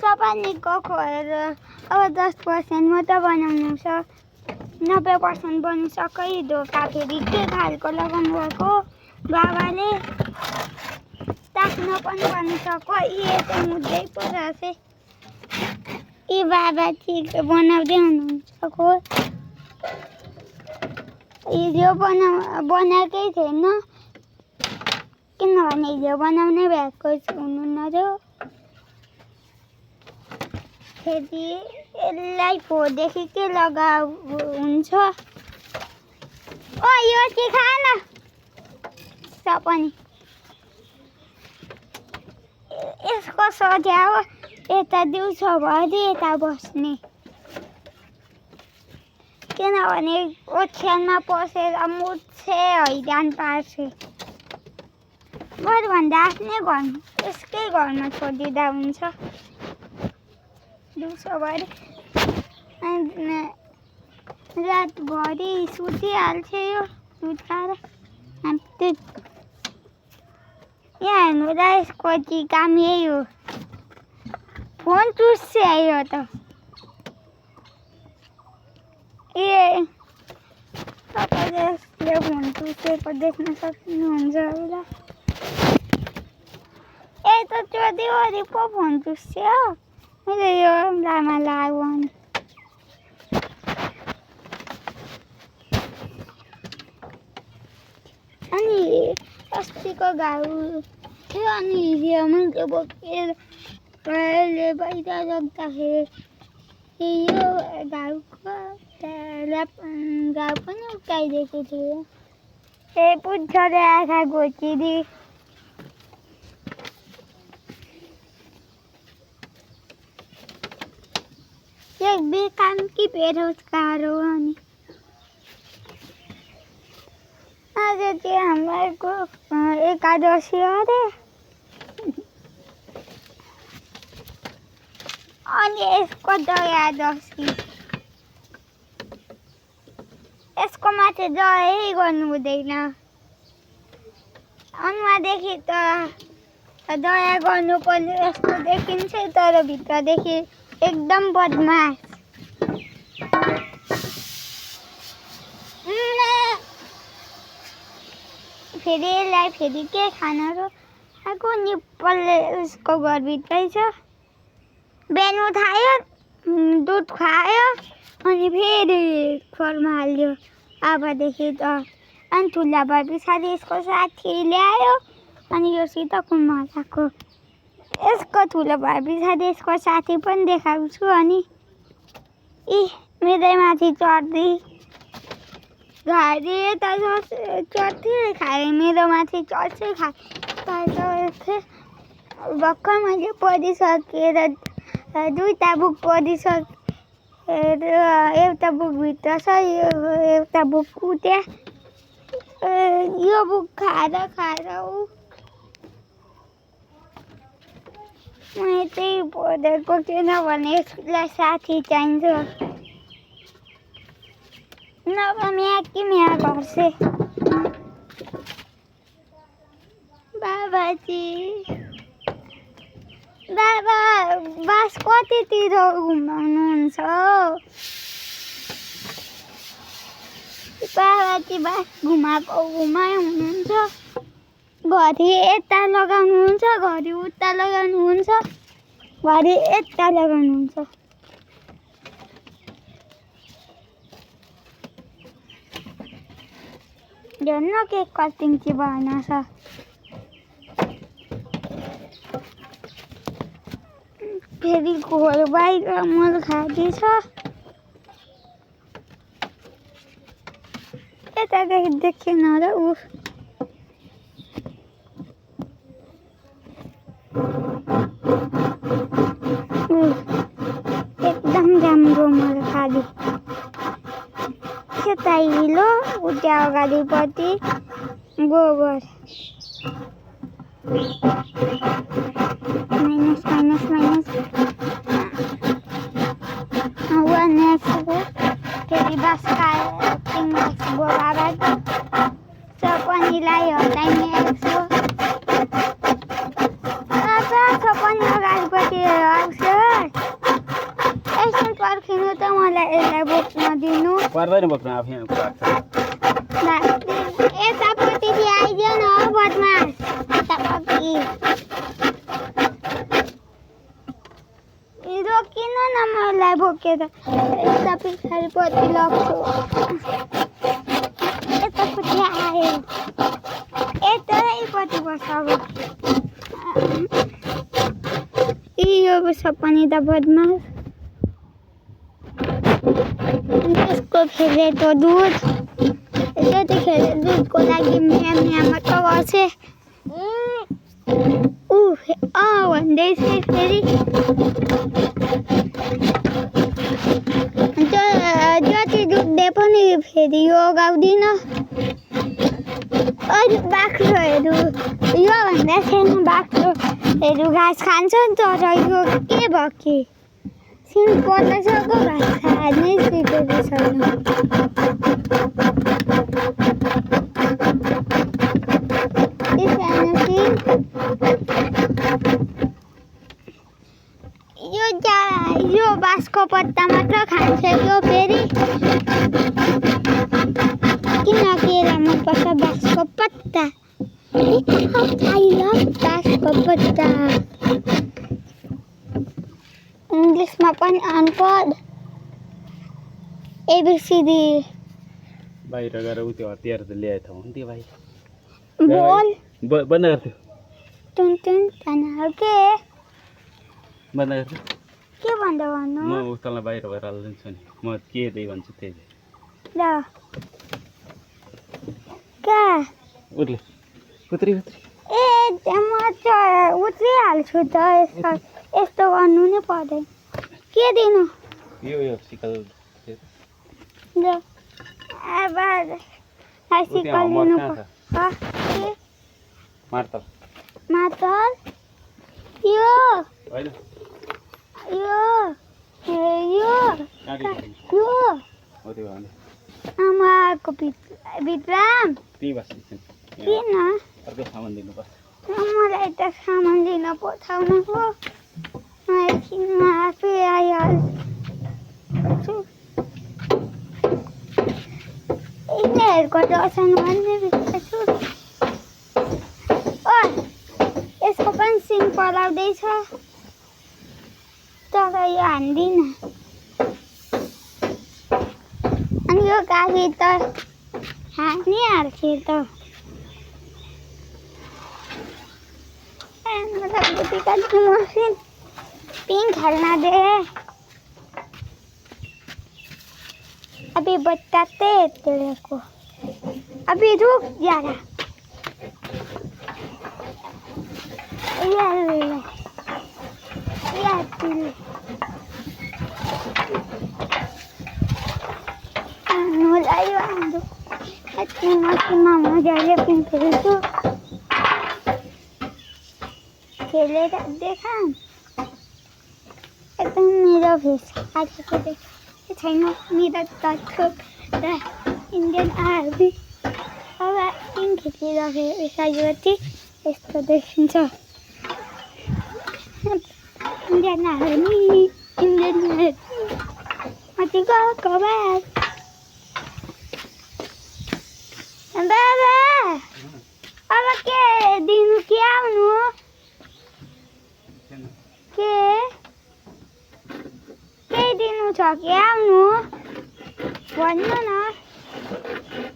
सपानीको खोएर अब 10% मात्र बनाउनु छ 90% बनिसकै धोका फेरि के खालको लगाउनु भएको बाबाले ताक्न पनि भनिसक्यो यो चाहिँ मुद्दै परेछ यी बाबा ठिक बनाउँदै हुनुहुन्छ खो हिजो बनाएकै थिएन किनभने हिजो बनाउनै भएको हुनुहुन्न र फेरि यसलाई फोदेखि के लगाउ हुन्छ ओ यो चाहिँ खान सपनी यसको सझ्या हो यता दिउँसोभरि यता बस्ने किनभने ओछ्यानमा पसेर मुछे हैरान पार्छ बरुभन्दा आफ्नै घर यसकै घरमा छोडिदिँदा हुन्छ दिउँसोभरि रातभरि सुतिहाल्छ यो सुताएर यहाँ हेर्नु र यसको चाहिँ काम यही हो फोन चुस्छ यो त ए तपाईँले यसले फोन चुसेको देख्न सक्नुहुन्छ होला ए त चोदिवरी पो फोन चुस्यो मैले यो लामा लाग्यो अनि अस्तिको घाउ थियो अनि हिजो मैले बोकेर बाहिर राख्दाखेरि यो घाउको घाउ पनि उकाइदिएको थियो ए पुग्छ रे आँखा घोचिदी एक बेकाम कि बेरोजगार हो अनि आज चाहिँ हाम्रो एकादशी अरे अनि यसको दयादशी यसको माथि दयै गर्नु हुँदैन अनुहारदेखि त दया गर्नु पर्ने यस्तो देखिन्छ तर भित्रदेखि एकदम बदमास फेरि यसलाई फेरि के खानाहरू आएको निप्पलले उसको घरभित्रै छ बिहान उठायो दुध खुवायो अनि फेरि खोरमा हाल्यो अबदेखि त अनि ठुला भए पछाडि यसको साथी ल्यायो अनि यो सिधको मजाको यसको ठुलो भए पछाडि यसको साथी पनि देखाउँछु अनि मेरै माथि चढ्दै घरि यता चढ्थेँ खाएँ मेरो माथि चढ्छै खाएँ भर्खर मैले पढिसकेर दुईवटा बुक पढिसकेर एउटा बुकभित्र छ एउटा बुक कुट्या यो बुक खाएर मैले त्यही पढेको किनभने यसलाई साथी चाहिन्छ नभए म्या कि म्या गर्छ बाबाजी बाबा बास कतितिर घुमाउनुहुन्छ बाबाजी बास घुमाइ हुनुहुन्छ घरि यता लगाउनुहुन्छ घरि उता लगाउनुहुन्छ घरि यता लगाउनुहुन्छ हेर्न केक कटिङ चाहिँ भएन छ फेरि घोर बाहिर मल खाँदैछ यतादेखि देखेन र ऊ एकदम राम्रो मल खाँदै यता हिलो उता अगाडिपट्टि गोबर माइनस माइनस माइनस नेक्स्ट फेरि बास काटिङ गोबाबाट सपनीलाई हटाइने सपनी अगाडिपट्टि मलाई यसलाई बोक्न दिनु पर्दैन बोक्नु आफै लाग्छ यतापट्टि आइदियो न हो बदमास यतापट्टि रोकिन न मलाई बोकेर यता पछाडिपट्टि लग्छु यतापट्टि आयो यतैपट्टि बस्छ अब यो पनि त बदमास त्यसको फेरेको दुध त्यतिखेर दुधको लागि म्याम मात्र गर्छ भन्दैछ फेरि जति दुधले पनि फेरि यो गाउँदिन बाख्रोहरू योभन्दा सानो बाख्रोहरू घाँस खान्छन् तर यो के भयो कि सिङ पर्दैछको घाँस खानै सिकेको छैन सानो सिङ यो बाँसको पत्ता मात्र खान्छ यो फेरि किन केरा मनपर्छ बाँसको पत्ता बाँसको पत्ता इङ्ग्लिसमा पनि अनपढ एबिसिडी बाहिर गएर उ त्यो हतियार त ल्याएको थियो त्यो भाइ बोल बन्द गर्थ्यो टुन खाना के बन्द गर्थ्यो के भन्दा भन्नु म उस्तलाई बाहिर गएर हालिदिन्छु नि म के त्यही भन्छु त्यही ल कहाँ उठ्ले उत्रि ए म त उत्रिहाल्छु त यस्तो गर्नु नै पर्दैन के दिनु यो सिकल ल अब सिकल लिनु पर्छ मार्तल यो होइन यो हो त्यो भने आमाको भित्र त्यही बस्छ किन अर्को सामान दिनुपर्छ मलाई त सामान दिन पठाउनु हो किन आफै आइहाल्छु यिनीहरूको दर्शन गर्ने छु यसको पनि सिङ पलाउँदैछ तर यो हान्दिनँ अनि यो गाडी त हानिहाल्छ त मशीन पिंक खेलना दे अभी बताते तेरे को अभी रुक जरा मामा जाले पिंक खेलू खेले देखा एकदम मेरो फेस आजको देख छैन मेरो तथ्य र इन्डियन आर्मी अब पिङ खेलिरहेको यसरी यस्तो देखिन्छ इन्डियन आर्मी माथि गएको बाबा अब के दिनु कि आउनु के दिनु छ कि आउनु भन्नु न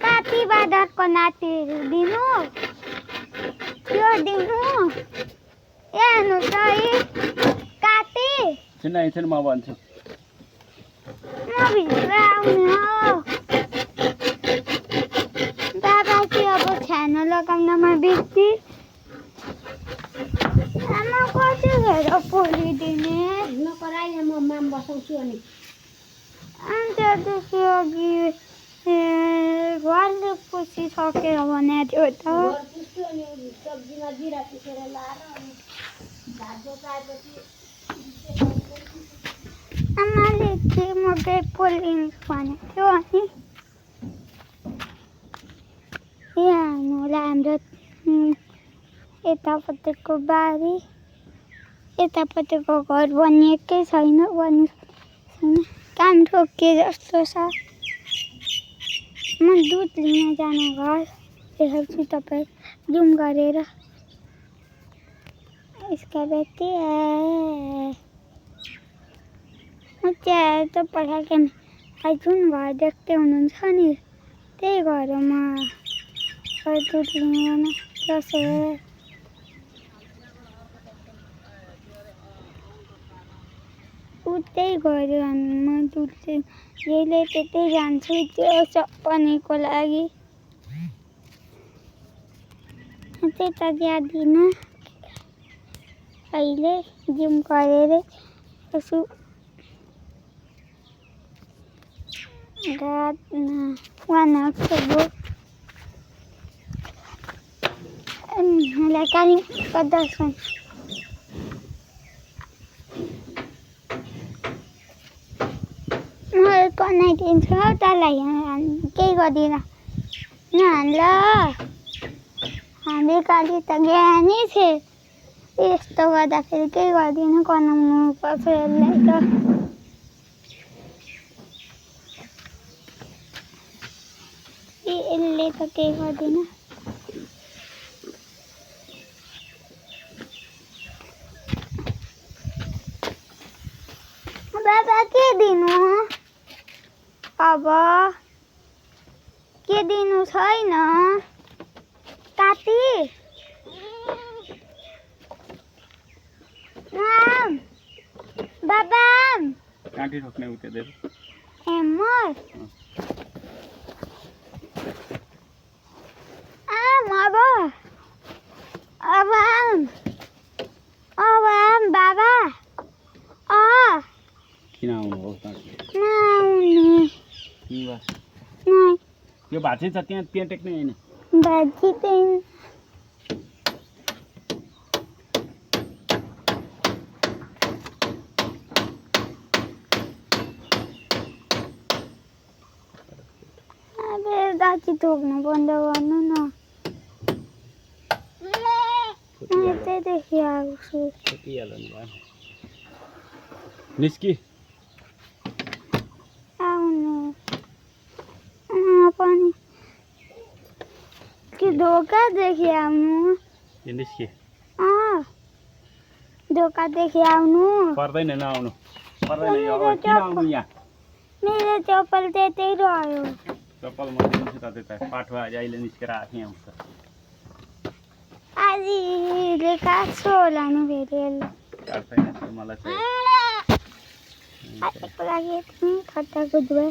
काती बादरको नातिहरू दिनु त्यो दिनु हेर्नु त काती एकछिन म भन्छु म भित्र आउने हो बाबा चाहिँ अब छानो लगाउनमा बिर्सी आमा कति घर पोलिदिने नकराइले म माम बसाउँछु अनि अन्त त्यसको अघि घरले पुसिसकेर भने थियो त सब्जीमा जिरा पिसेर लाएर अनि भात पाएपछि आमाले चाहिँ म चाहिँ पोलिदिन्छु भनेको थियो अनि यहाँ होला हाम्रो यतापट्टिको बारी यतापट्टिको घर बनिएकै छैन बन्नु छैन काम ठोके जस्तो छ। म दुध लिन जाने घर देखाउँछु तपाईँ जुम गरेर। इसका बेटी है म त पठाके जुन घर देख्दै हुनुहुन्छ नि त्यही घरमा दुध लिन कसो उतै गऱ्यो म दुध जहिले त्यतै जान्छु त्यो चप्पनीको लागि। त्यता जाँदिनँ अहिले जिम गरेर यसो वान भयो मलाई कालिम्पोङको दर्शन म बनाइदिन्छु हौ तँलाई केही गर्दिनँ नहान ल। हामी काली त ज्ञानी छे यस्तो गर्दाखेरि केही गर्दिनँ बनाउनु पर्छ यसलाई त। यसले त केही गर्दिनँ। बाबा के दिनु अब के दिनु छैन काटी बाबा काटी ठोक्ने उते दे एमर अब बाबा किन आउनु हो त नआउने के बा नै यो भाँच्ची छ त्यहाँ टेक्नै हैन भाजी चाहिँ अब दाजी ठोक्नु बन्द गर्नु न। म यतैदेखि आउँछु। निस्की आउनु पनि कि धोकादेखि आउनु यो निस्की धोकादेखि आउनु पर्दैन नआउनु पर्दैन यो किन आउनु यहाँ मेरो चप्पल त्यतै रह्यो। चप्पल म दिन्छु त त्यता पाठुवा अहिले निस्केर आफै आउँछ। आजीले काट्छु होला नि फेरि काट्दैन मलाई चाहिँ आजको लागि यति खट्टाको दुवा